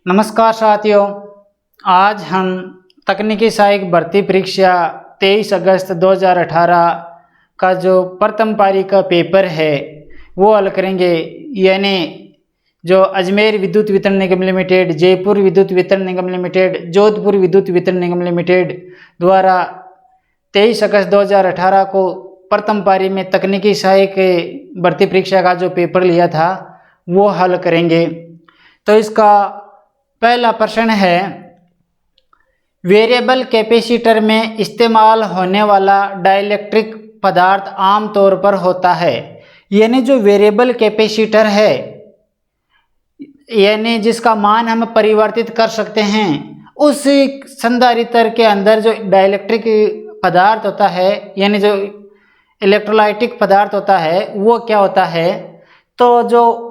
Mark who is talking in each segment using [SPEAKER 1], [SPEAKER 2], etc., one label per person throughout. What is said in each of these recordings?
[SPEAKER 1] नमस्कार साथियों, आज हम तकनीकी सहायक भर्ती परीक्षा 23 अगस्त 2018 का जो प्रथम पारी का पेपर है वो हल करेंगे। यानी जो अजमेर विद्युत वितरण निगम लिमिटेड, जयपुर विद्युत वितरण निगम लिमिटेड, जोधपुर विद्युत वितरण निगम लिमिटेड द्वारा 23 अगस्त 2018 को प्रथम पारी में तकनीकी सहायक भर्ती परीक्षा का जो पेपर लिया था वो हल करेंगे। तो इसका पहला प्रश्न है, वेरिएबल कैपेसिटर में इस्तेमाल होने वाला डाइलेक्ट्रिक पदार्थ आमतौर पर होता है। यानी जो वेरिएबल कैपेसिटर है, यानी जिसका मान हम परिवर्तित कर सकते हैं, उस संधारित्र के अंदर जो डाइलेक्ट्रिक पदार्थ होता है, यानी जो इलेक्ट्रोलाइटिक पदार्थ होता है, वो क्या होता है। तो जो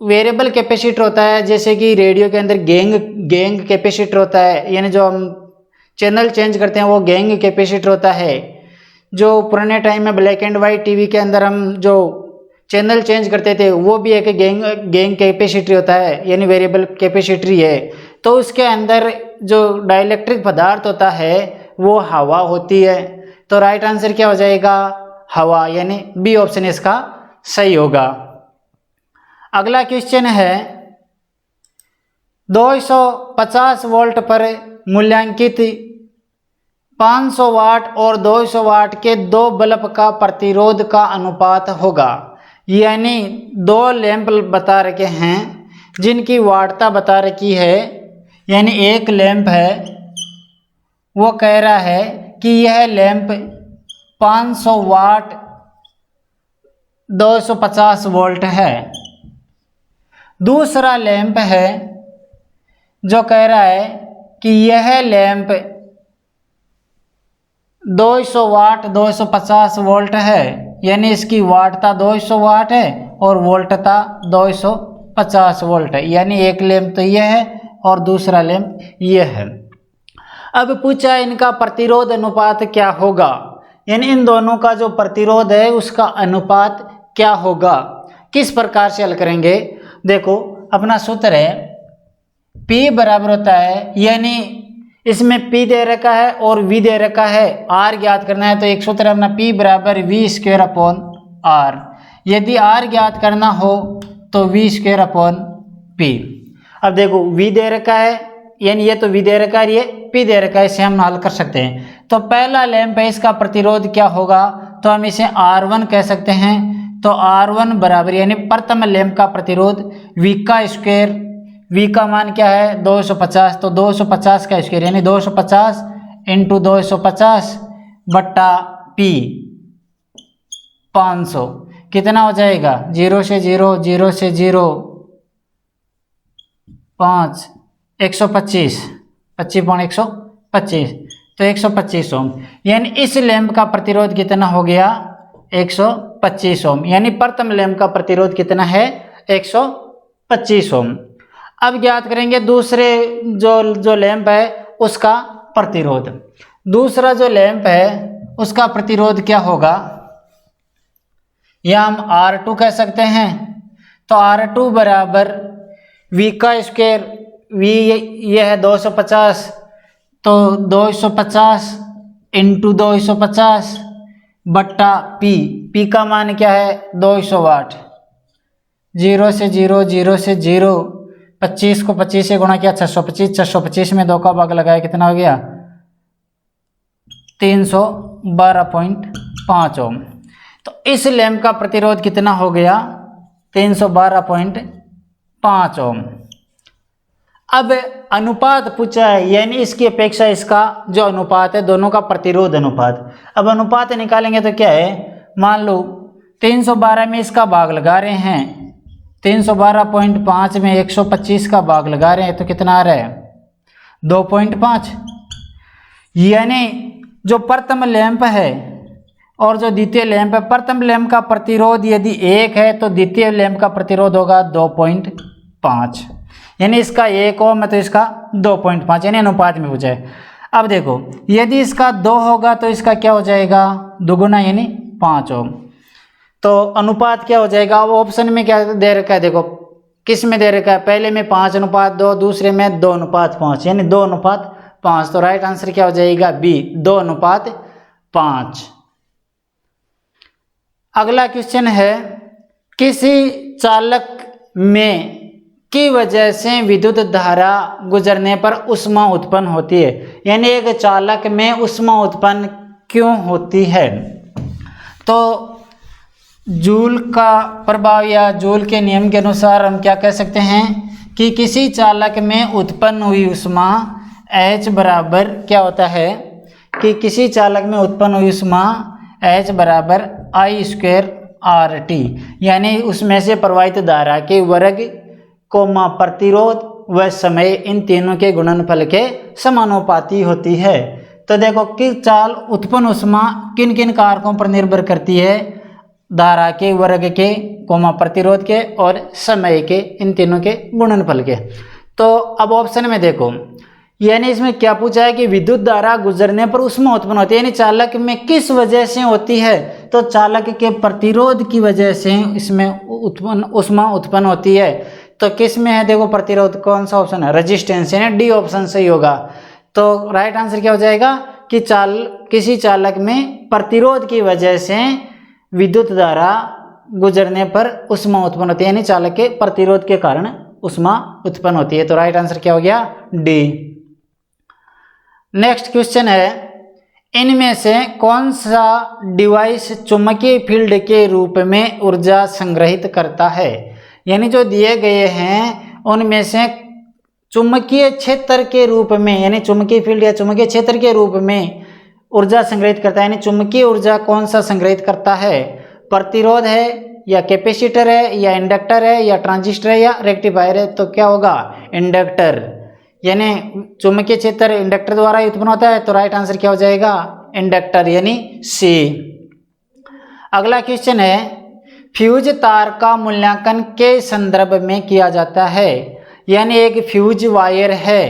[SPEAKER 1] वेरिएबल कैपेसिटर होता है, जैसे कि रेडियो के अंदर गैंग कैपेसिटर होता है, यानी जो हम चैनल चेंज करते हैं वो गैंग कैपेसिटर होता है। जो पुराने टाइम में ब्लैक एंड वाइट टीवी के अंदर हम जो चैनल चेंज करते थे वो भी एक गैंग कैपेसिटर होता है, यानी वेरिएबल कैपेसिटर है। तो उसके अंदर जो डाइलेक्ट्रिक पदार्थ होता है वो हवा होती है। तो राइट आंसर क्या हो जाएगा, हवा, यानी बी ऑप्शन इसका सही होगा। अगला क्वेश्चन है, 250 वोल्ट पर मूल्यांकित 500 वाट और 200 वाट के दो बल्ब का प्रतिरोध का अनुपात होगा। यानी दो लैंप बता रखे हैं जिनकी वाटता बता रखी है। यानी एक लैंप है, वो कह रहा है कि यह लैंप 500 वाट 250 वोल्ट है। दूसरा लैंप है जो कह रहा है कि यह लैंप 200 वाट 250 वोल्ट है। यानी इसकी वाटता 200 वाट है और वोल्टता 250 वोल्ट है। यानी एक लैंप तो यह है और दूसरा लैंप यह है। अब पूछा इनका प्रतिरोध अनुपात क्या होगा, यानी इन दोनों का जो प्रतिरोध है उसका अनुपात क्या होगा। किस प्रकार से हल करेंगे, देखो अपना सूत्र है P बराबर होता है, यानी इसमें P दे रखा है और V दे रखा है, R ज्ञात करना है। तो एक सूत्र है अपना P बराबर V²/R। यदि R ज्ञात करना हो तो V²/P। अब देखो V दे रखा है, यानी ये तो V दे रखा है, ये P दे रखा है, इसे हम हल कर सकते हैं। तो पहला लैंप है, इसका प्रतिरोध क्या होगा, तो हम इसे R1 कह सकते हैं। तो R1 बराबर, यानी प्रथम लैंप का प्रतिरोध V का स्क्वायर, V का मान क्या है 250, तो 250 का स्क्वायर यानी 250 × 250 बट्टा P 500 कितना हो जाएगा, 0 से 0 0 से 0 5 125 25.125, तो 125 ओम। यानी इस लैंप का प्रतिरोध कितना हो गया 125 ओम। यानी प्रथम लैंप का प्रतिरोध कितना है 125 ओम। अब ज्ञात करेंगे दूसरे जो लैंप है उसका प्रतिरोध। दूसरा जो लैंप है उसका प्रतिरोध क्या होगा, या हम R2 कह सकते हैं। तो R2 बराबर V का स्क्वायर, V ये है 250, तो 250 × 250 बट्टा P का मान क्या है 200 वाट। 0 से 0 0 से 0 25 को 25 से गुणा किया 625, 625 में 2 का भाग लगाया कितना हो गया 312.5 ओम। तो इस लैंप का प्रतिरोध कितना हो गया 312.5 ओम। अब अनुपात पूछा है, यानी इसकी अपेक्षा इसका जो अनुपात है दोनों का प्रतिरोध अनुपात। अब अनुपात निकालेंगे तो क्या है, मान लो 312 में इसका भाग लगा रहे हैं, 312.5 में 125 का भाग लगा रहे हैं, तो कितना आ रहा है 2.5। यानी जो प्रथम लैंप है और जो द्वितीय लैंप है, प्रथम लैंप का प्रतिरोध यदि 1 है तो द्वितीय लैंप का प्रतिरोध होगा 2.5। यानी इसका 1 ओम है तो इसका 2.5, यानी अनुपात में हो जाए। अब देखो यदि इसका 2 होगा तो इसका क्या हो जाएगा दुगुना, यानी 5 ओम। तो अनुपात क्या हो जाएगा, अब ऑप्शन में क्या दे रखा है देखो किस में दे रखा है, पहले में 5:2, दूसरे में 2:5, यानी 2:5। तो राइट आंसर क्या हो जाएगा, बी 2:5। अगला क्वेश्चन है, किसी चालक में की वजह से विद्युत धारा गुजरने पर ऊष्मा उत्पन्न होती है, यानी एक चालक में ऊष्मा उत्पन्न क्यों होती है। तो जूल का प्रभाव या जूल के नियम के अनुसार हम क्या कह सकते हैं कि किसी चालक में उत्पन्न हुई ऊष्मा H बराबर क्या होता है कि किसी चालक में उत्पन्न हुई ऊष्मा H बराबर I² RT, यानी उसमें से प्रवाहित धारा के वर्ग कोमा प्रतिरोध व समय, इन तीनों के गुणनफल के समानुपाती होती है। तो देखो कि चाल उत्पन्न ऊष्मा किन किन कारकों पर निर्भर करती है, धारा के, वर्ग के, कोमा प्रतिरोध के और समय के, इन तीनों के गुणनफल के। तो अब ऑप्शन में देखो, यानी इसमें क्या पूछा है कि विद्युत धारा गुजरने पर ऊष्मा उत्पन्न होती है, यानी चालक में किस वजह से होती है, तो चालक के प्रतिरोध की वजह से इसमें ऊष्मा उत्पन्न होती है। तो किस में है, देखो प्रतिरोध, कौन सा ऑप्शन है, रेजिस्टेंस, यानी डी ऑप्शन सही होगा। तो राइट आंसर क्या हो जाएगा कि किसी चालक में प्रतिरोध की वजह से विद्युत धारा गुजरने पर ऊष्मा उत्पन्न होती है, यानी चालक के प्रतिरोध के कारण ऊष्मा उत्पन्न होती है। तो राइट आंसर क्या हो गया, डी। नेक्स्ट क्वेश्चन है, इनमें से कौन सा डिवाइस चुंबकीय फील्ड के रूप में ऊर्जा संग्रहित करता है, यानी जो दिए गए हैं उनमें से चुंबकीय क्षेत्र के रूप में, यानी चुंबकीय फील्ड या चुंबकीय क्षेत्र के रूप में ऊर्जा संग्रहित करता है, यानी चुंबकीय ऊर्जा कौन सा संग्रहित करता है, प्रतिरोध है या कैपेसिटर है या इंडक्टर है या ट्रांजिस्टर है या रेक्टिफायर है। तो क्या होगा, इंडक्टर, यानी चुंबकीय क्षेत्र इंडक्टर द्वारा ही उत्पन्न होता है। तो राइट आंसर क्या हो जाएगा, इंडक्टर, यानी सी। अगला क्वेश्चन है, फ्यूज तार का मूल्यांकन के संदर्भ में किया जाता है, यानी एक फ्यूज वायर है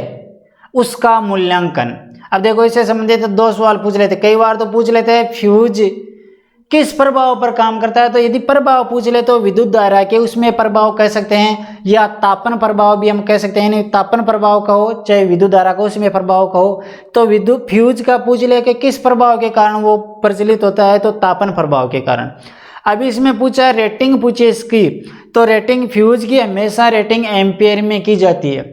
[SPEAKER 1] उसका मूल्यांकन। अब देखो इससे संबंधित दो सवाल पूछ लेते, कई बार तो पूछ लेते हैं फ्यूज किस प्रभाव पर काम करता है, तो यदि प्रभाव पूछ ले तो विद्युत धारा के उसमें प्रभाव कह सकते हैं, या तापन प्रभाव भी हम कह सकते हैं, यानी तापन प्रभाव कहो चाहे विद्युत धारा का उसमें प्रभाव कहो। तो विद्युत फ्यूज का पूछ ले कि किस प्रभाव के कारण वो प्रचलित होता है, तो तापन प्रभाव के कारण। अभी इसमें पूछा रेटिंग पूछे इसकी, तो रेटिंग फ्यूज की हमेशा रेटिंग एम्पियर में की जाती है,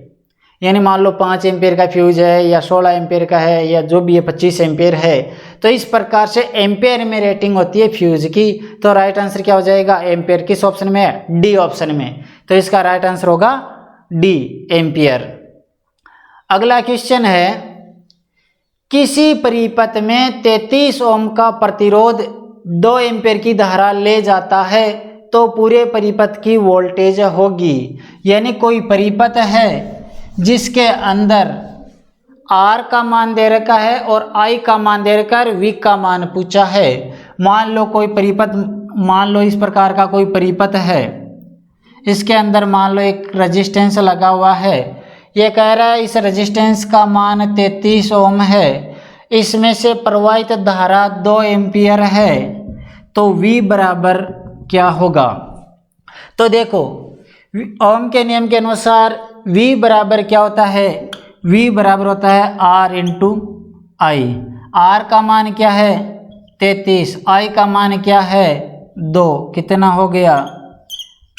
[SPEAKER 1] यानी मान लो 5 एम्पियर का फ्यूज है या 16 एम्पियर का है या जो भी है 25 एम्पियर है, तो इस प्रकार से एम्पियर में रेटिंग होती है फ्यूज की। तो राइट आंसर क्या हो जाएगा, एम्पियर। किस ऑप्शन में है, डी ऑप्शन में। तो इसका राइट आंसर होगा डी, एम्पियर। अगला क्वेश्चन है, किसी परिपथ में 33 ओम का प्रतिरोध 2 एम्पियर की धारा ले जाता है तो पूरे परिपथ की वोल्टेज होगी, यानी कोई परिपथ है जिसके अंदर R का मान दे रखा है और I का मान दे रखा है, V का मान पूछा है। मान लो कोई परिपथ, मान लो इस प्रकार का कोई परिपथ है, इसके अंदर मान लो एक रेजिस्टेंस लगा हुआ है, ये कह रहा है इस रेजिस्टेंस का मान 33 ओम है, इसमें से प्रवाहित धारा 2 एम्पियर है, तो V बराबर क्या होगा। तो देखो ओम के नियम के अनुसार V बराबर क्या होता है, V बराबर होता है R इंटू आई। R का मान क्या है 33, I का मान क्या है 2, कितना हो गया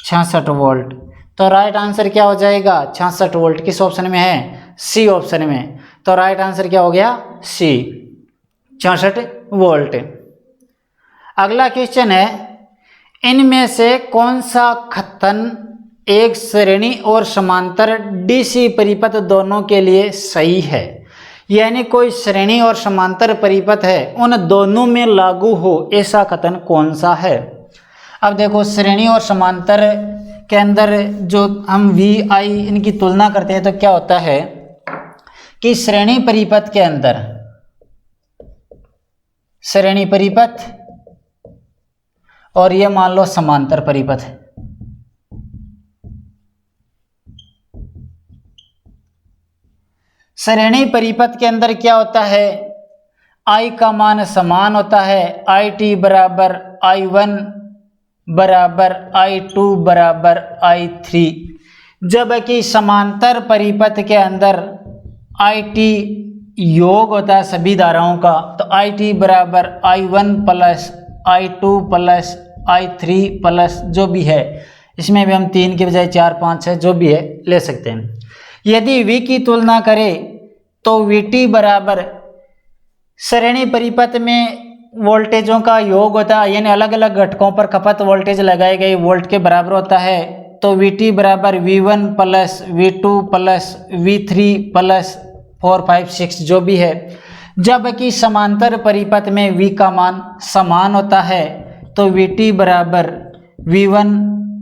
[SPEAKER 1] 66 वोल्ट। तो राइट आंसर क्या हो जाएगा 66 वोल्ट। किस ऑप्शन में है, सी ऑप्शन में। तो राइट आंसर क्या हो गया सी, 66 वोल्ट। अगला क्वेश्चन है, इनमें से कौन सा कथन एक श्रेणी और समांतर डीसी परिपथ दोनों के लिए सही है, यानी कोई श्रेणी और समांतर परिपथ है उन दोनों में लागू हो ऐसा कथन कौन सा है। अब देखो श्रेणी और समांतर के अंदर जो हम वी आई इनकी तुलना करते हैं तो क्या होता है कि श्रेणी परिपथ के अंदर, श्रेणी परिपथ और ये मान लो समांतर परिपथ, श्रेणी परिपथ के अंदर क्या होता है I का मान समान होता है, IT बराबर I1 बराबर I2 बराबर I3, जबकि समांतर परिपथ के अंदर IT योग होता है सभी धाराओं का, तो IT बराबर I1 plus I2 plus I3 plus जो भी है, इसमें भी हम 3 के बजाय 4 5 6 जो भी है ले सकते हैं। यदि V की तुलना करें तो VT बराबर श्रेणी परिपथ में वोल्टेजों का योग होता है, यानी अलग अलग घटकों पर खपत वोल्टेज लगाए गए वोल्ट के बराबर होता है। तो VT बराबर V1 plus V2 plus V3 plus 4 5 6 जो भी है। जबकि समांतर परिपथ में V का मान समान होता है, तो VT बराबर V1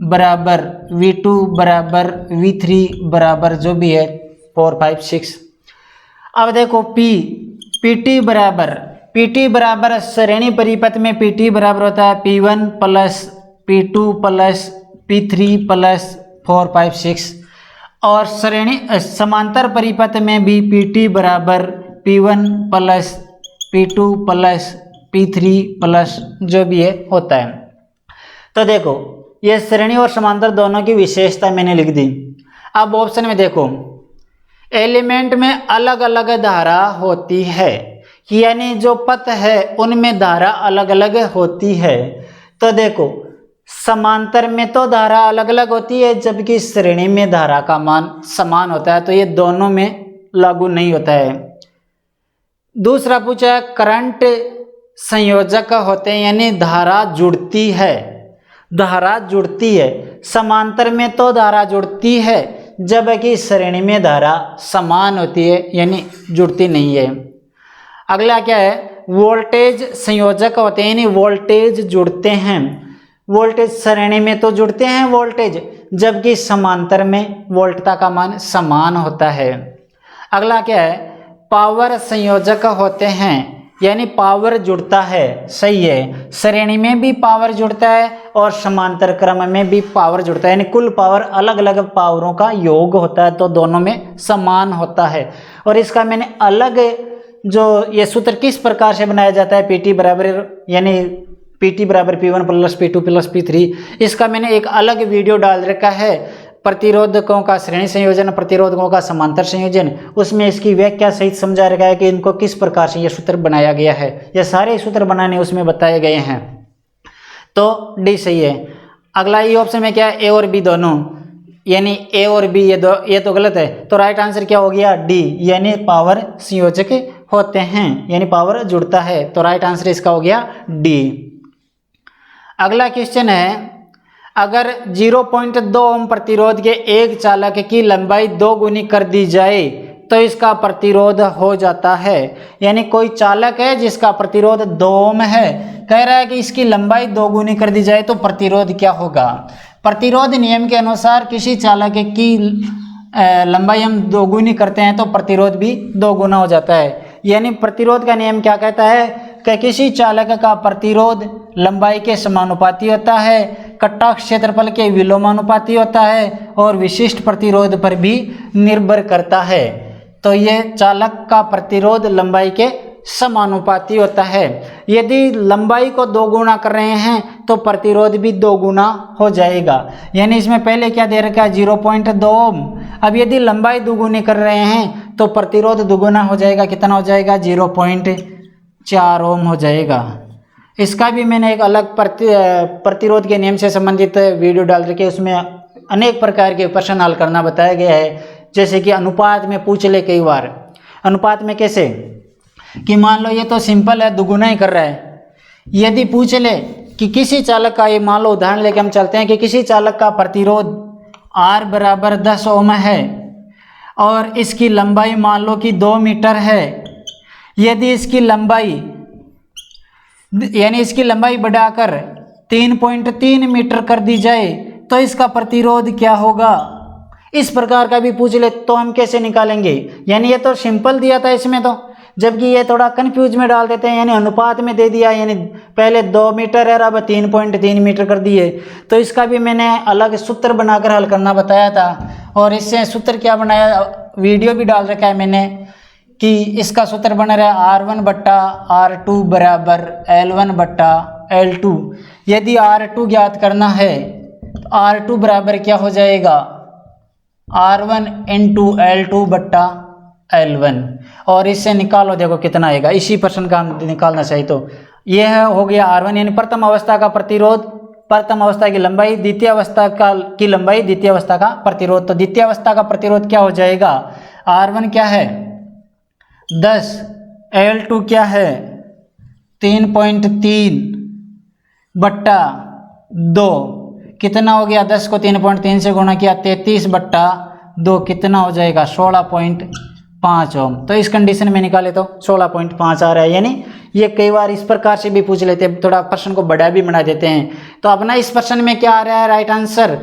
[SPEAKER 1] बराबर V2 बराबर V3 बराबर जो भी है 4 5 6। अब देखो PT बराबर श्रेणी परिपथ में PT बराबर होता है P1 plus P2 plus P3 plus 4 5 6, और श्रेणी समांतर परिपथ में भी PT बराबर P1 plus P2 plus P3 plus जो भी है होता है। तो देखो ये श्रेणी और समांतर दोनों की विशेषता मैंने लिख दी। अब ऑप्शन में देखो, एलिमेंट में अलग अलग धारा होती है, यानी जो पथ है उनमें धारा अलग अलग होती है। तो देखो समांतर में तो धारा अलग अलग होती है, जबकि श्रेणी में धारा का मान समान होता है, तो ये दोनों में लागू नहीं होता है। दूसरा पूछा है करंट संयोजक होते हैं, यानी धारा जुड़ती है। समांतर में तो धारा जुड़ती है, जबकि श्रेणी में धारा समान होती है, यानी जुड़ती नहीं है। अगला क्या है, वोल्टेज संयोजक होते हैं, यानी वोल्टेज जुड़ते हैं। वोल्टेज श्रेणी में तो जुड़ते हैं वोल्टेज, जबकि समांतर में वोल्टता का मान समान होता है। अगला क्या है, पावर संयोजक होते हैं, यानी पावर जुड़ता है, सही है, श्रेणी में भी पावर जुड़ता है और समांतर क्रम में भी पावर जुड़ता है, यानी कुल पावर अलग अलग पावरों का योग होता है, तो दोनों में समान होता है। और इसका मैंने अलग जो ये सूत्र किस प्रकार से बनाया जाता है, PT बराबर यानी PT बराबर P1 plus P2 plus P3, इसका मैंने एक अलग वीडियो डाल रखा है, प्रतिरोधकों का श्रेणी संयोजन, प्रतिरोधकों का समांतर संयोजन। उसमें इसकी व्याख्या सहित समझा रखा है कि इनको किस प्रकार से ये सूत्र बनाया गया है, ये सारे सूत्र बनाने उसमें बताए गए हैं। तो डी सही है। अगला ये ऑप्शन में क्या है, ए और बी दोनों, यानी ए और बी ये तो गलत है, तो राइट आंसर क्या हो गया, डी, यानी पावर संयोजक होते हैं, यानी पावर जुड़ता है, तो राइट आंसर इसका हो गया डी। अगला क्वेश्चन है, अगर 0.2 ओम प्रतिरोध के एक चालक की लंबाई 2 गुनी कर दी जाए तो इसका प्रतिरोध हो जाता है। यानी कोई चालक है जिसका प्रतिरोध 2 ओम है, कह रहा है कि इसकी लंबाई 2 गुनी कर दी जाए तो प्रतिरोध क्या होगा। प्रतिरोध नियम के अनुसार किसी चालक की लंबाई हम 2 गुनी करते हैं तो प्रतिरोध भी 2 गुना हो जाता है। यानी प्रतिरोध का नियम क्या कहता है कि किसी चालक का प्रतिरोध लंबाई के समानुपाती होता है, कटा क्षेत्रफल के विलोमानुपाती होता है और विशिष्ट प्रतिरोध पर भी निर्भर करता है। तो ये चालक का प्रतिरोध लंबाई के समानुपाती होता है। यदि लंबाई को 2 गुना कर रहे हैं तो प्रतिरोध भी 2 गुना हो जाएगा। यानी इसमें पहले क्या दे रखा है, 0.2 ओम। अब यदि लंबाई 2 गुनी कर रहे हैं तो प्रतिरोध 2 गुना हो जाएगा, कितना हो जाएगा, 0.4 ओम हो जाएगा। इसका भी मैंने एक अलग प्रतिरोध के नियम से संबंधित वीडियो डाल रखी है, उसमें अनेक प्रकार के प्रश्न हल करना बताया गया है। जैसे कि अनुपात में पूछ ले कई बार, अनुपात में कैसे कि मान लो ये तो सिंपल है, 2 गुना ही कर रहा है। यदि पूछ ले कि किसी चालक का, ये मान लो उदाहरण लेके हम चलते हैं कि किसी चालक का प्रतिरोध R बराबर 10 ओम है और इसकी लंबाई मान लो कि 2 मीटर है। यदि इसकी लंबाई यानी इसकी लंबाई बढ़ाकर 3.3 मीटर कर दी जाए तो इसका प्रतिरोध क्या होगा। इस प्रकार का भी पूछ ले तो हम कैसे निकालेंगे। यानी ये तो सिंपल दिया था इसमें तो, जबकि ये थोड़ा कंफ्यूज में डाल देते हैं। यानी अनुपात में दे दिया, यानी पहले 2 मीटर है, अब 3.3 मीटर कर दिए। तो इसका भी मैंने अलग सूत्र बनाकर हल करना बताया था। और इससे सूत्र क्या बनाया, वीडियो भी डाल रखा है मैंने कि इसका सूत्र बन रहा है R1 बट्टा R2 बराबर L1 बट्टा L2। यदि R2 ज्ञात करना है तो R2 बराबर क्या हो जाएगा, R1 इंटू L2 बट्टा L1, और इससे निकालो, देखो कितना आएगा। इसी प्रश्न का हम निकालना चाहिए। तो यह हो गया R1 यानी प्रथम अवस्था का प्रतिरोध, प्रथम अवस्था की लंबाई, द्वितीय अवस्था की लंबाई, द्वितीय अवस्था का प्रतिरोध। तो द्वितीय अवस्था का प्रतिरोध क्या हो जाएगा, R1 क्या है 10, L2 क्या है 3.3 बट्टा 2, कितना हो गया, 10 को 3.3 से गुणा किया 33 बट्टा 2, कितना हो जाएगा 16.5 ओम। तो इस कंडीशन में निकाले तो 16.5 आ रहा है। यानी ये कई बार इस प्रकार से भी पूछ लेते हैं, थोड़ा प्रश्न को बड़ा भी बना देते हैं। तो अपना इस प्रश्न में क्या आ रहा है, राइट आंसर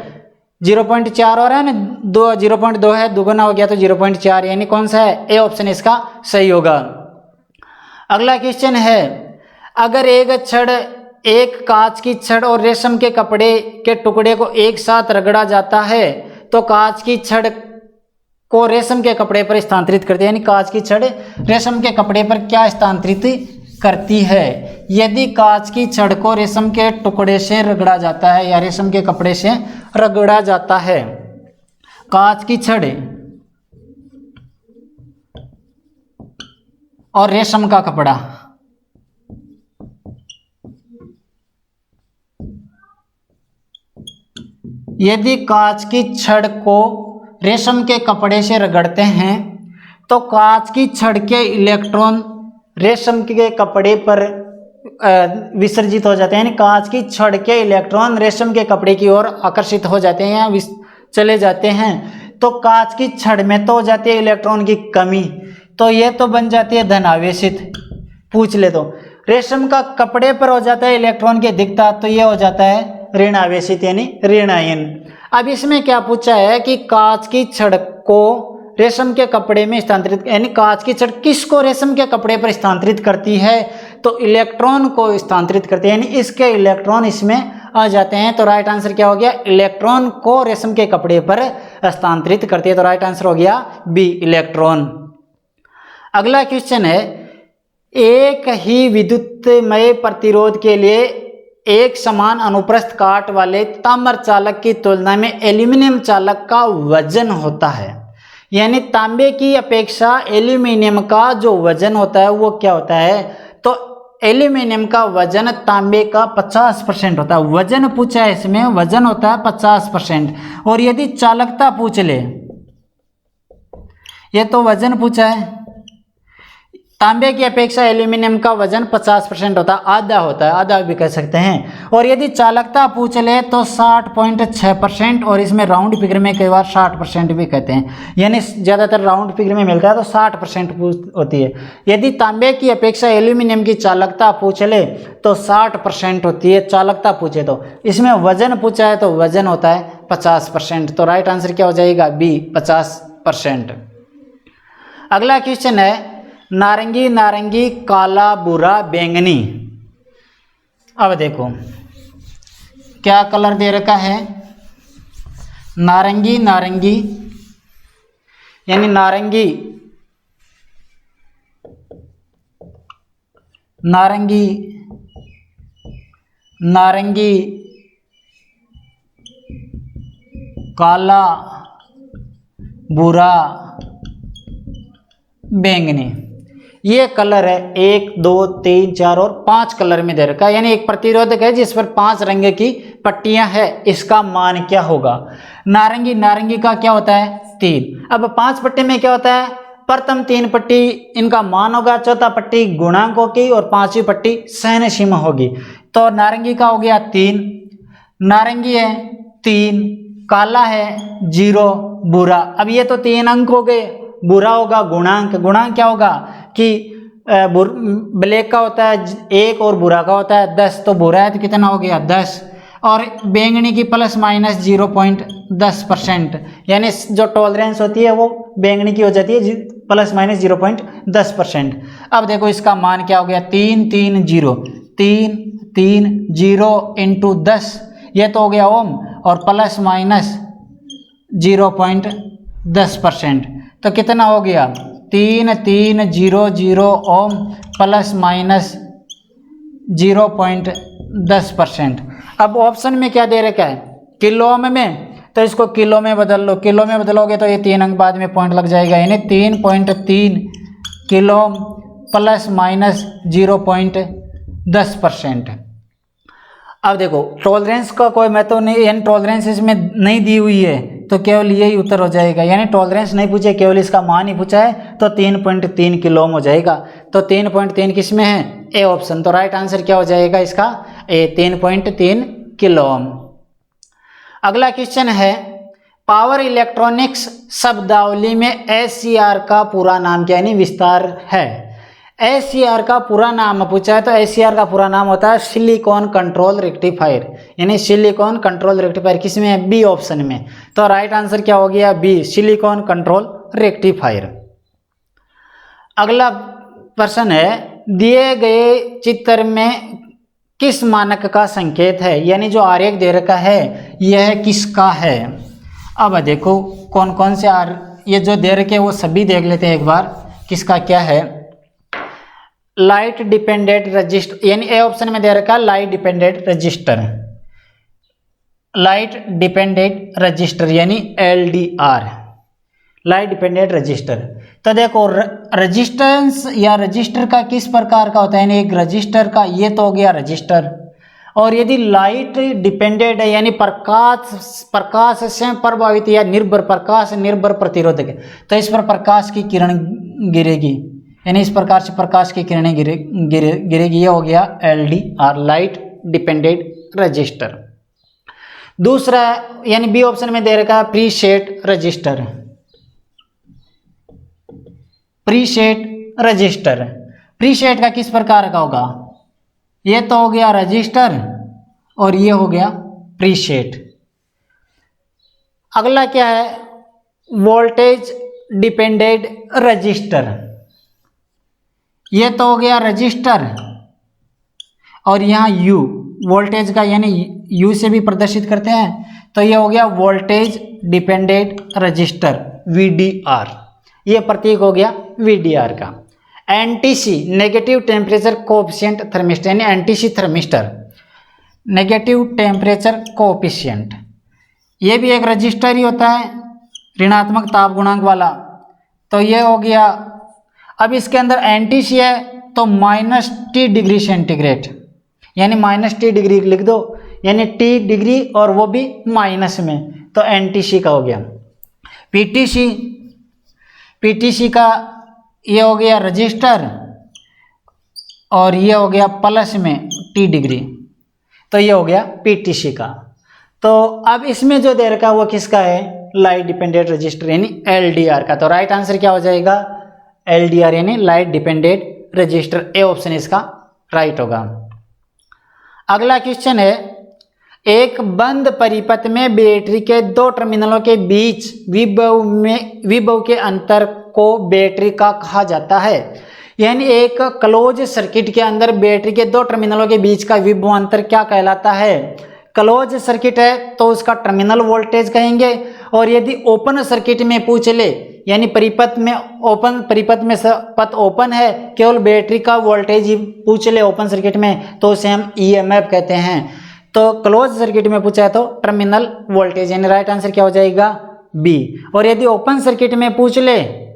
[SPEAKER 1] 0.4 हो रहा है ना, 0.2 है, दुगुना हो गया तो 0.4, यानी कौन सा है, ए ऑप्शन इसका सही होगा। अगला क्वेश्चन है, अगर एक कांच की छड़ और रेशम के कपड़े के टुकड़े को एक साथ रगड़ा जाता है तो कांच की छड़ को रेशम के कपड़े पर स्थानांतरित करती है, यानी कांच की छड़ रेशम के कपड़े पर क्या स्थानांतरित करती है। यदि कांच की छड़ को रेशम के टुकड़े से रगड़ा जाता है या रेशम के कपड़े से रगड़ा जाता है, कांच की छड़ और रेशम का कपड़ा, यदि कांच की छड़ को रेशम के कपड़े से रगड़ते हैं तो कांच की छड़ के इलेक्ट्रॉन रेशम के कपड़े पर विसर्जित हो जाते हैं, यानी कांच की छड़ के इलेक्ट्रॉन रेशम के कपड़े की ओर आकर्षित हो जाते हैं या चले जाते हैं। तो कांच की छड़ में तो हो जाती है इलेक्ट्रॉन की कमी, तो ये तो बन जाती है धन आवेशित, पूछ ले। तो रेशम का कपड़े पर हो जाता है इलेक्ट्रॉन की अधिकता, तो ये हो जाता है ऋण आवेशित यानी ऋण आयन। अब इसमें क्या पूछा है कि कांच की छड़ को रेशम के कपड़े में स्थानांतरित, यानी कांच की छड़ किसको रेशम के कपड़े पर स्थानांतरित करती है, तो इलेक्ट्रॉन को स्थानांतरित करती है, यानी इसके इलेक्ट्रॉन इसमें आ जाते हैं। तो राइट आंसर क्या हो गया, इलेक्ट्रॉन को रेशम के कपड़े पर स्थानांतरित करती है। तो राइट आंसर हो गया बी, इलेक्ट्रॉन। अगला क्वेश्चन है, एक ही विद्युतमय प्रतिरोध के लिए एक समान अनुप्रस्थ काट वाले ताम्र चालक की तुलना में एल्यूमिनियम चालक का वजन होता है, यानी तांबे की अपेक्षा एल्यूमिनियम का जो वजन होता है वो क्या होता है, तो एल्यूमिनियम का वजन तांबे का 50% होता है। वजन पूछा है, इसमें वजन होता है 50%। और यदि चालकता पूछ ले, ये तो वजन पूछा है, तांबे की अपेक्षा एल्यूमिनियम का वजन 50% होता है, आधा होता है, आधा भी कह सकते हैं। और यदि चालकता पूछ ले तो 60.6%, और इसमें राउंड फिगर में कई बार 60% भी कहते हैं, यानी ज़्यादातर राउंड फिगर में मिलता है तो 60% होती है। यदि तांबे की अपेक्षा एल्यूमिनियम की चालकता पूछ ले तो 60% होती है, चालकता पूछे तो। इसमें वजन पूछा है तो वजन होता है 50%। तो राइट आंसर क्या हो जाएगा, बी, 50%। अगला क्वेश्चन है, नारंगी नारंगी, काला बुरा बैंगनी। अब देखो क्या कलर दे रखा है, नारंगी नारंगी, यानी नारंगी नारंगी नारंगी, काला बुरा बैंगनी, ये कलर है 1 2 3 4 और 5 कलर में दे रखा है, यानी एक प्रतिरोधक है जिस पर 5 रंग की पट्टियां है, इसका मान क्या होगा। नारंगी, नारंगी का क्या होता है 3। अब 5 पट्टी में क्या होता है, प्रथम 3 पट्टी इनका मान होगा, चौथा पट्टी गुणांकों की और 5वीं पट्टी सहन सीमा होगी। तो नारंगी का हो गया 3, नारंगी है 3, काला है 0, बुरा। अब ये तो 3 अंक हो गए, बुरा होगा गुणांक, गुणांक क्या होगा कि ब्लैक का होता है 1 और बुरा का होता है 10, तो बुरा है तो कितना हो गया 10, और बैंगनी की प्लस माइनस 0.10%, यानी जो टॉलरेंस होती है वो बैंगनी की हो जाती है प्लस माइनस 0.10%। अब देखो इसका मान क्या हो गया, 3 3 0, 3 3 0 इंटू 10, ये तो हो गया ओम, और प्लस माइनस 0.10%, तो कितना हो गया 3 3 0 0 ओम प्लस माइनस 0.10%। अब ऑप्शन में क्या दे रखा है, किलो ओम में, तो इसको किलो में बदल लो, किलो में बदलोगे तो ये 3 अंक बाद में पॉइंट लग जाएगा, यानी 3.3 किलो प्लस माइनस 0.10%। अब देखो टॉलरेंस का कोई महत्व नहीं, यानी टॉलरेंस इसमें नहीं दी हुई है तो केवल यही उत्तर हो जाएगा, यानी टॉलरेंस नहीं पूछे, केवल इसका मान ही पूछा है तो 3.3 किलो ओम हो जाएगा। तो 3.3 किस में है? A option. तो राइट आंसर क्या हो जाएगा इसका? ए, 3.3 किलो ओम। अगला क्वेश्चन है पावर इलेक्ट्रॉनिक्स शब्दावली में एससीआर का पूरा नाम क्या, यानी विस्तार है। एससीआर का पूरा नाम पूछा है तो एससीआर का पूरा नाम होता है सिलिकॉन कंट्रोल रेक्टिफायर, यानी सिलिकॉन कंट्रोल रेक्टिफायर किस में है? बी ऑप्शन में। तो राइट आंसर क्या हो गया? B, silicon control rectifier. अगला प्रश्न है दिए गए चित्र में किस मानक का संकेत है, यानी जो आरेख दे रखा है यह किसका है। अब देखो कौन कौन से ये जो दे रखे वो सभी देख लेते हैं एक बार, किसका क्या है। लाइट डिपेंडेंट रजिस्टर, यानी ए ऑप्शन में दे रखा है light dependent register, light dependent register यानी एलडीआर, लाइट डिपेंडेंट रजिस्टर। तो देखो रजिस्टेंस या रजिस्टर का किस प्रकार का होता है, यानी एक रजिस्टर का, ये तो हो गया रजिस्टर। और यदि लाइट डिपेंडेंट है यानी प्रकाश से प्रभावित या निर्भर, प्रकाश निर्भर प्रतिरोधक है, तो इस पर प्रकाश की किरण गिरेगी, यानी इस प्रकार से प्रकाश की किरणें गिरेगी। ये हो गया एलडीआर, लाइट डिपेंडेंट रजिस्टर। दूसरा यानी बी ऑप्शन में दे रखा है preset register, preset register. Preset का किस प्रकार का होगा? ये तो हो गया रजिस्टर और ये हो गया प्रीसेट। अगला क्या है? वोल्टेज डिपेंडेंट रजिस्टर, ये तो हो गया रजिस्टर और यहाँ यू वोल्टेज का, यानी यू से भी प्रदर्शित करते हैं, तो ये हो गया वोल्टेज डिपेंडेंट रजिस्टर वीडीआर, ये प्रतीक हो गया वीडीआर का। NTC negative temperature coefficient thermistor, यानी NTC thermistor, negative temperature coefficient, ये भी एक रजिस्टर ही होता है, ऋणात्मक ताप गुणांक वाला। तो ये हो गया। अब इसके अंदर एनटीसी है तो -T डिग्री सेंटीग्रेड, यानी -T डिग्री लिख दो, यानी T डिग्री और वो भी माइनस में, तो एनटीसी का हो गया। पीटीसी का ये हो गया रजिस्टर और ये हो गया प्लस में T डिग्री, तो ये हो गया पीटीसी का। तो अब इसमें जो दे रखा है वो किसका है? लाइट डिपेंडेंट रजिस्टर यानी एलडीआर का। तो राइट आंसर क्या हो जाएगा? एलडीआर यानी light dependent register, A option इसका राइट होगा। अगला क्वेश्चन है एक बंद परिपथ में बैटरी के दो टर्मिनलों के बीच विभव के अंतर को बैटरी का कहा जाता है, यानी एक क्लोज सर्किट के अंदर बैटरी के दो टर्मिनलों के बीच का विभव अंतर क्या कहलाता है? क्लोज सर्किट है तो उसका टर्मिनल वोल्टेज कहेंगे, और यदि ओपन सर्किट में पूछ ले, यानी परिपथ में पथ ओपन है, केवल बैटरी का वोल्टेज ही पूछ ले ओपन सर्किट में, तो उसे हम ईएमएफ कहते हैं। तो क्लोज सर्किट में पूछा है तो टर्मिनल वोल्टेज, यानी राइट आंसर क्या हो जाएगा? बी। और यदि ओपन सर्किट में पूछ ले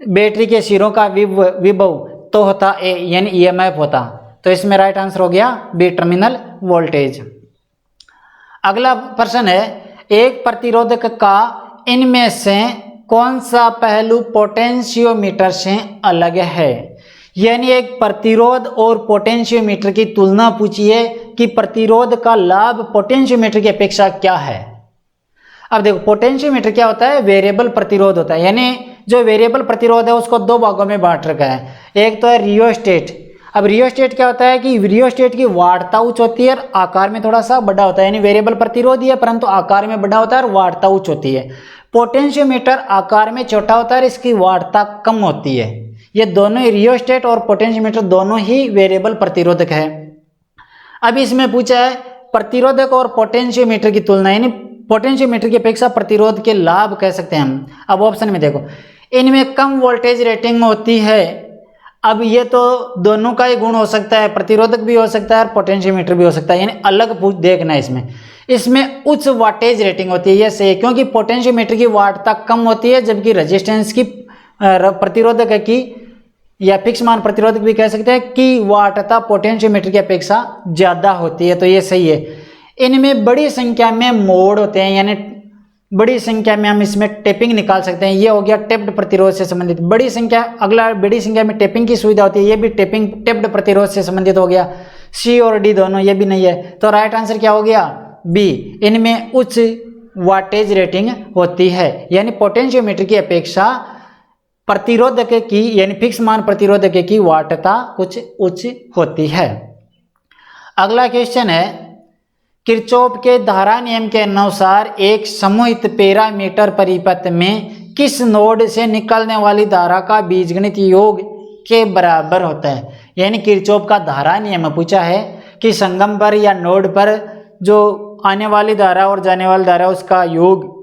[SPEAKER 1] बैटरी के सिरों का विभव तो होता ए, यानी ईएमएफ होता। तो इसमें राइट आंसर हो गया बी, टर्मिनल वोल्टेज। अगला प्रश्न है एक प्रतिरोधक का इनमें से कौन सा पहलू पोटेंशियोमीटर से अलग है, यानी एक प्रतिरोध और पोटेंशियोमीटर की तुलना पूछिए कि प्रतिरोध का लाभ पोटेंशियोमीटर की अपेक्षा क्या है। अब देखो पोटेंशियोमीटर क्या होता है? वेरिएबल प्रतिरोध होता है, यानी जो वेरिएबल प्रतिरोध है उसको दो भागों में बांट रखा है। एक तो है रियोस्टेट। अब रियोस्टेट क्या होता है कि रियोस्टेट की वाटता उच्च होती है और आकार में थोड़ा सा बड़ा होता है, यानी वेरिएबल प्रतिरोध ही है परंतु आकार में बड़ा होता है और वाटता उच्च होती है। पोटेंशियोमीटर आकार में छोटा होता है और इसकी वाटता कम होती है। ये दोनों ही रियोस्टेट और पोटेंशियोमीटर दोनों ही वेरिएबल प्रतिरोधक है। अब इसमें पूछा है प्रतिरोधक और पोटेंशियोमीटर की तुलना, यानी पोटेंशियोमीटर की अपेक्षा प्रतिरोध के लाभ कह सकते हैं हम। अब ऑप्शन में देखो, इनमें कम वोल्टेज रेटिंग होती है अब ये तो दोनों का ही गुण हो सकता है, प्रतिरोधक भी हो सकता है और पोटेंशियोमीटर भी हो सकता है, यानी अलग देखना है इसमें उच्च वाटेज रेटिंग होती है, ये सही है, क्योंकि पोटेंशियोमीटर की वाटता कम होती है जबकि रेजिस्टेंस की प्रतिरोधक की या फिक्स मान प्रतिरोधक भी कह सकते हैं कि वाटता पोटेंशियोमीटर की अपेक्षा ज़्यादा होती है, तो ये सही है। इनमें बड़ी संख्या में मोड होते हैं, यानी बड़ी संख्या में हम इसमें टेपिंग निकाल सकते हैं, ये हो गया टेप्ड प्रतिरोध से संबंधित। बड़ी संख्या, अगला बड़ी संख्या में टेपिंग की सुविधा होती है, ये भी टेप्ड प्रतिरोध से संबंधित हो गया। सी और डी दोनों, ये भी नहीं है, तो राइट आंसर क्या हो गया? बी। इनमें उच्च वाटेज रेटिंग होती है, यानी पोटेंशियोमीटर की अपेक्षा प्रतिरोधक की यानी फिक्स मान प्रतिरोधक की वाटता कुछ उच्च होती है। अगला क्वेश्चन है, किरचॉफ के धारा नियम के अनुसार एक समूहित पैरामीटर परिपथ में किस नोड से निकलने वाली धारा का बीजगणित योग के बराबर होता है? यानी किरचॉफ का धारा नियम पूछा है कि संगम पर या नोड पर जो आने वाली धारा और जाने वाली धारा उसका योग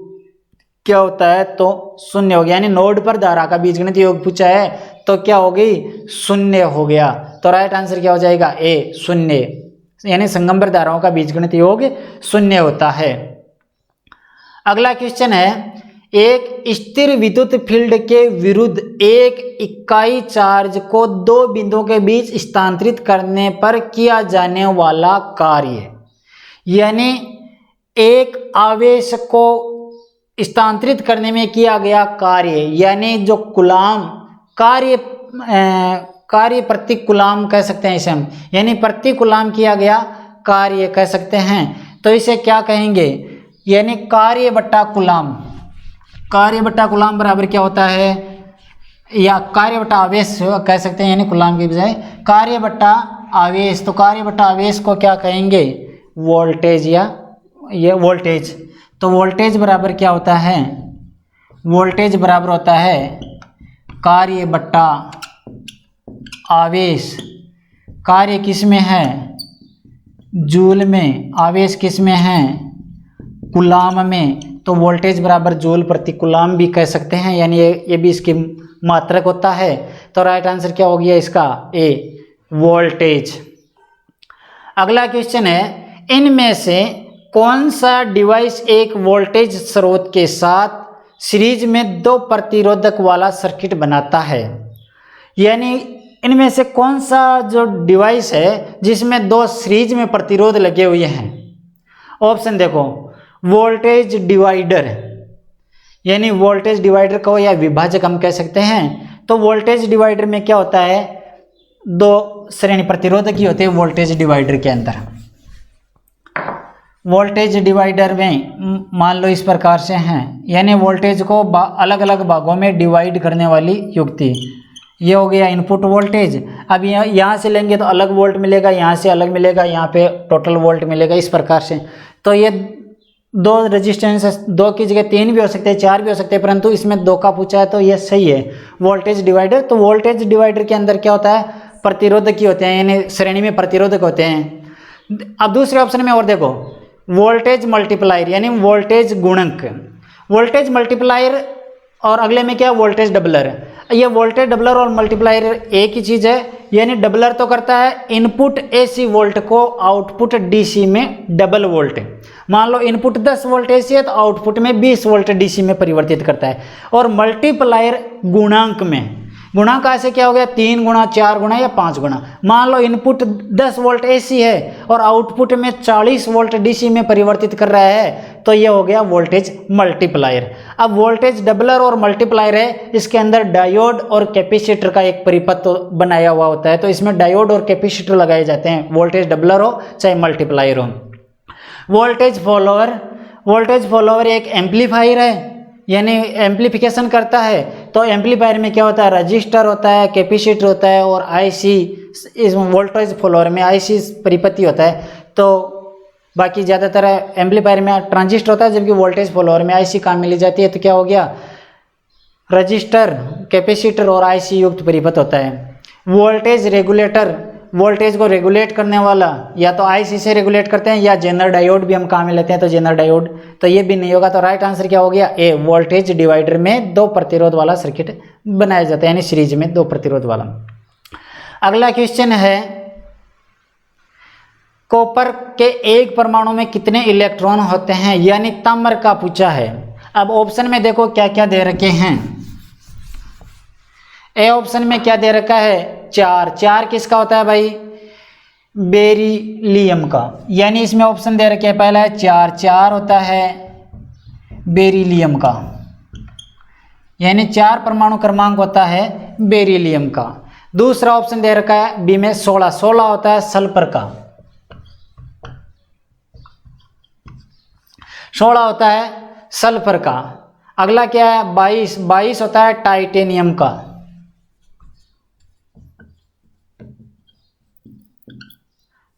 [SPEAKER 1] क्या होता है? तो शून्य हो गया, यानी नोड पर धारा का बीजगणित योग पूछा है तो क्या हो गई? शून्य हो गया। तो राइट आंसर क्या हो जाएगा? ए, शून्य, यानी संगम पर धाराओं का बीजगणित योग शून्य होता है। अगला क्वेश्चन है, एक स्थिर विद्युत फील्ड के विरुद्ध एक इकाई चार्ज को दो बिंदुओं के बीच स्थानांतरित करने पर किया जाने वाला कार्य, यानी एक आवेश को स्थानांतरित करने में किया गया कार्य, यानी जो कूलाम कार्य प्रति कूलाम कह सकते हैं इसे हम, यानी प्रति कूलाम किया गया कार्य कह सकते हैं, तो इसे क्या कहेंगे? यानी कार्य बट्टा कूलाम, कार्य बट्टा कूलाम बराबर क्या होता है? या कार्य बट्टा आवेश कह सकते हैं, यानी कूलाम की बजाय कार्य बट्टा आवेश, तो कार्य बट्टा आवेश को क्या कहेंगे? वोल्टेज, या ये वोल्टेज। तो वोल्टेज बराबर क्या होता है? वोल्टेज बराबर होता है कार्य बट्टा आवेश। कार्य किस में है? जूल में। आवेश किस में है? कूलाम में। तो वोल्टेज बराबर जूल प्रति कूलाम भी कह सकते हैं, यानी ये भी इसकी मात्रक होता है। तो राइट आंसर क्या हो गया इसका? ए, वोल्टेज। अगला क्वेश्चन है, इनमें से कौन सा डिवाइस एक वोल्टेज स्रोत के साथ सीरीज में दो प्रतिरोधक वाला सर्किट बनाता है? यानी इनमें से कौन सा जो डिवाइस है जिसमें दो सीरीज में प्रतिरोध लगे हुए हैं? ऑप्शन देखो, वोल्टेज डिवाइडर, यानी वोल्टेज डिवाइडर को या विभाजक हम कह सकते हैं। तो वोल्टेज डिवाइडर में क्या होता है? दो श्रेणी प्रतिरोधक ही होते हैं वोल्टेज डिवाइडर के अंदर। वोल्टेज डिवाइडर में मान लो इस प्रकार से हैं, यानी वोल्टेज को अलग अलग भागों में डिवाइड करने वाली युक्ति। ये हो गया इनपुट वोल्टेज। अब यहाँ से लेंगे तो अलग वोल्ट मिलेगा, यहाँ से अलग मिलेगा, यहाँ पे टोटल वोल्ट मिलेगा, इस प्रकार से। तो ये दो रेजिस्टेंस, दो की जगह तीन भी हो सकते हैं, चार भी हो सकते हैं, परंतु इसमें दो का पूछा है तो ये सही है वोल्टेज डिवाइडर। तो वोल्टेज डिवाइडर के अंदर क्या होता है? प्रतिरोधक ही होते हैं, यानी श्रेणी में प्रतिरोधक होते हैं। अब दूसरे ऑप्शन में और देखो, वोल्टेज मल्टीप्लायर, यानी वोल्टेज गुणक। वोल्टेज मल्टीप्लायर और अगले में क्या? Voltage doubler. ये वोल्टेज डबलर और मल्टीप्लायर एक ही चीज़ है, यानी डबलर तो करता है इनपुट AC वोल्ट को आउटपुट DC में डबल वोल्ट। मान लो इनपुट 10 वोल्ट AC है तो आउटपुट में 20 वोल्ट DC में परिवर्तित करता है। और मल्टीप्लायर गुणांक में, गुणांक ऐसे क्या हो गया? 3 गुणा, 4 गुणा या 5 गुणा। मान लो इनपुट 10 वोल्ट AC है और आउटपुट में 40 वोल्ट DC में परिवर्तित कर रहा है, तो ये हो गया वोल्टेज मल्टीप्लायर। अब वोल्टेज डबलर और मल्टीप्लायर है, इसके अंदर डायोड और कैपेसिटर का एक परिपथ बनाया हुआ होता है, तो इसमें डायोड और कैपेसिटर लगाए जाते हैं, वोल्टेज डबलर हो चाहे मल्टीप्लायर हो। वोल्टेज फॉलोअर, वोल्टेज फॉलोअर एक एम्पलीफायर है, यानी एम्पलीफिकेशन करता है। तो एम्पलीफायर में क्या होता है? रजिस्टर होता है, कैपेसिटर होता है और IC, इस वोल्टेज फॉलोअर में IC परिपति होता है। तो बाकी ज़्यादातर एम्पलीफायर में ट्रांजिस्टर होता है, जबकि वोल्टेज फॉलोअर में IC काम मिली जाती है। तो क्या हो गया? रजिस्टर, कैपेसिटर और IC युक्त परिपथ होता है। वोल्टेज रेगुलेटर, वोल्टेज को रेगुलेट करने वाला, या तो IC से रेगुलेट करते हैं या जेनर डायोड भी हम काम में लेते हैं, तो जेनर डायोड। तो ये भी नहीं होगा, तो राइट आंसर क्या हो गया? ए, वोल्टेज डिवाइडर में दो प्रतिरोध वाला सर्किट बनाया जाता है, यानी सीरीज में दो प्रतिरोध वाला। अगला क्वेश्चन है कॉपर के एक परमाणु में कितने इलेक्ट्रॉन होते हैं, यानी ताम्र का पूछा है। अब ऑप्शन में देखो क्या क्या दे रखे हैं। ए ऑप्शन में क्या दे रखा है, 4। 4 किसका होता है भाई, बेरिलियम का, यानी इसमें ऑप्शन दे रखे हैं, पहला है 4, 4 होता है बेरिलियम का, यानी 4 परमाणु क्रमांक होता है बेरिलियम का। दूसरा ऑप्शन दे रखा है बी में 16, 16 होता है सल्फर का, 16 होता है सल्फर का। अगला क्या है 22, 22 होता है टाइटेनियम का,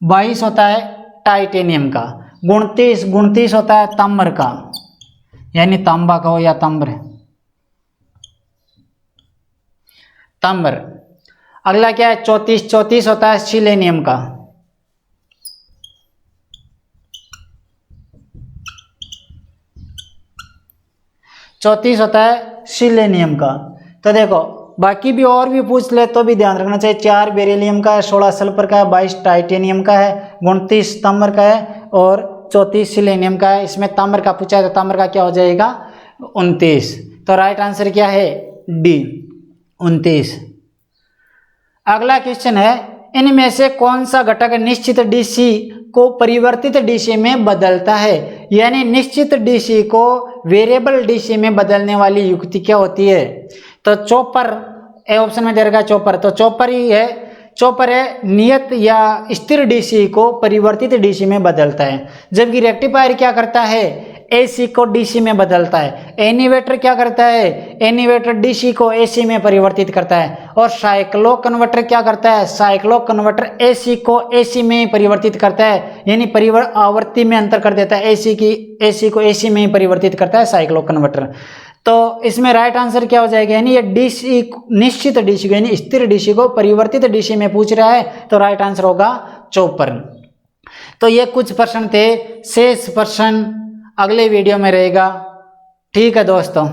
[SPEAKER 1] 22 होता है टाइटेनियम का। 29, 29 होता है ताम्र का, यानी तांबा का हो या ताम्र, ताम्र। अगला क्या है 34, 34 होता है सिलेनियम का, 34 होता है सिलेनियम का। तो देखो बाकी भी और भी पूछ ले तो भी ध्यान रखना चाहिए, 4 बेरिलियम का है, 16 सल्फर का है, 22 टाइटेनियम का है, 29 ताम्र का है और 34 सिलेनियम का है। इसमें ताम्र का पूछा है तो ताम्र का क्या हो जाएगा 29। तो राइट आंसर क्या है डी 29। अगला क्वेश्चन है इनमें से कौन सा घटक निश्चित डीसी को परिवर्तित डीसी में बदलता है, यानी निश्चित डीसी को वेरिएबल डीसी में बदलने वाली युक्ति क्या होती है। तो चॉपर ए ऑप्शन में दे रखा है चॉपर, तो चॉपर ही है, चॉपर है नियत या स्थिर डीसी को परिवर्तित डीसी में बदलता है, जबकि रेक्टिफायर क्या करता है एसी को डीसी में बदलता है। एनिवेटर क्या करता है, एनिवेटर डीसी को एसी में परिवर्तित करता है। और साइक्लो कन्वर्टर क्या करता है, साइक्लो कन्वर्टर एसी को एसी में परिवर्तित करता है, यानी आवृत्ति में अंतर कर देता है, एसी को एसी में ही परिवर्तित करता है साइक्लो कन्वर्टर। तो इसमें राइट आंसर क्या हो जाएगा, यानी ये डीसी निश्चित डीसी को यानी स्थिर डीसी को परिवर्तित डीसी में पूछ रहा है, तो राइट आंसर होगा चॉपर। तो ये कुछ प्रश्न थे, शेष प्रश्न अगले वीडियो में रहेगा। ठीक है दोस्तों।